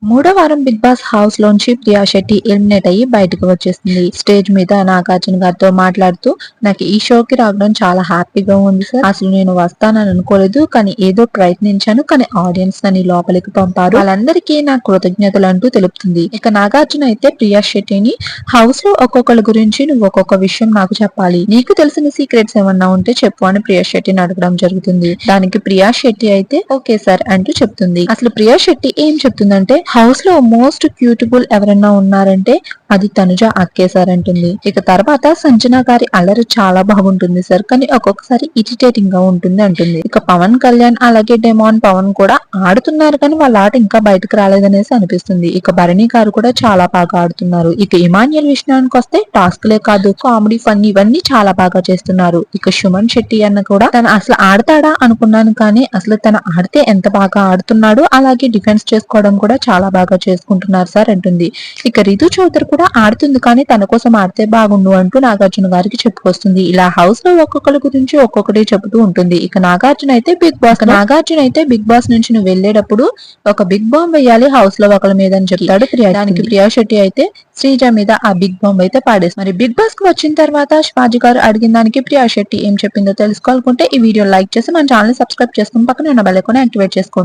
మూడో వారం big boss house లోంచి ప్రియా శెట్టి ఎలిమినేట్ అయ్యి బయటకు వచ్చేసింది. స్టేజ్ మీద నాగార్జున గారితో మాట్లాడుతూ నాకు ఈ షోకి రావడం చాలా హ్యాపీగా ఉంది సార్. అసలు నేను వస్తానని అనుకోలేదు, కానీ ఏదో ప్రయత్నించాను, కానీ ఆడియన్స్ నన్ను లోపలికి పంపారు. వాళ్ళందరికీ నా కృతజ్ఞతలు అంటూ తెలుపుతుంది. ఇక నాగార్జున అయితే ప్రియా శెట్టిని హౌస్ లో ఒక్కొక్కరి గురించి నువ్వు ఒక్కొక్క విషయం నాకు చెప్పాలి, నీకు తెలిసిన సీక్రెట్స్ ఏమన్నా ఉంటే చెప్పు అని ప్రియా శెట్టిని అడగడం జరుగుతుంది. దానికి ప్రియా శెట్టి అయితే ఓకే సార్ అంటూ చెప్తుంది. అసలు ప్రియా శెట్టి ఏం చెప్తుందంటే హౌస్ లో మోస్ట్ క్యూటబుల్ ఎవరన్నా ఉన్నారంటే అది తనుజ అక్కే సార్ అంటుంది. ఇక తర్వాత సంజన గారి అల్లరి చాలా బాగుంటుంది సార్, కానీ ఒక్కొక్కసారి ఇరిటేటింగ్ గా ఉంటుంది అంటుంది. ఇక పవన్ కళ్యాణ్ అలాగే డెమాన్ పవన్ కూడా ఆడుతున్నారు, కానీ వాళ్ళ ఆట ఇంకా బయటకు రాలేదనేసి అనిపిస్తుంది. ఇక భరణి గారు కూడా చాలా బాగా ఆడుతున్నారు. ఇక ఇమాన్యుయల్ విషయానికి వస్తే టాస్క్లే కాదు, కామెడీ ఫన్ ఇవన్నీ చాలా బాగా చేస్తున్నారు. ఇక సుమన్ శెట్టి అన్న కూడా తను అసలు ఆడతాడా అనుకున్నాను, కానీ అసలు తను ఆడితే ఎంత బాగా ఆడుతున్నాడు, అలాగే డిఫెన్స్ చేసుకోవడం కూడా చాలా బాగా చేసుకుంటున్నారు సార్ అంటుంది. ఇక రితు చౌదరి కూడా ఆడుతుంది, కానీ తన కోసం ఆడితే బాగుండు అంటూ నాగార్జున గారికి చెప్పుకొస్తుంది. ఇలా హౌస్ లో ఒక్కొక్కరి గురించి ఒక్కొక్కటి చెబుతూ ఉంటుంది. ఇక నాగార్జున అయితే బిగ్ బాస్ నుంచి నువ్వు వెళ్ళేటప్పుడు ఒక బిగ్ బాంబ్ వేయాలి హౌస్ లో ఒకరి మీద అని చెప్తాడు. దానికి ప్రియా శెట్టి అయితే శ్రీజ మీద ఆ బిగ్ బాంబ్ అయితే పాడేసి మరి బిగ్ బాస్ కు వచ్చిన తర్వాత శివాజీ గారు అడిగిన దానికి ప్రియా శెట్టి ఏం చెప్పిందో తెలుసుకోవాలనుకుంటే ఈ వీడియో లైక్ చేసి మన ఛానల్ సబ్స్క్రైబ్ చేసుకుని పక్కన ఉన్న బెల్ ఐకాన్ యాక్టివేట్ చేసుకోండి.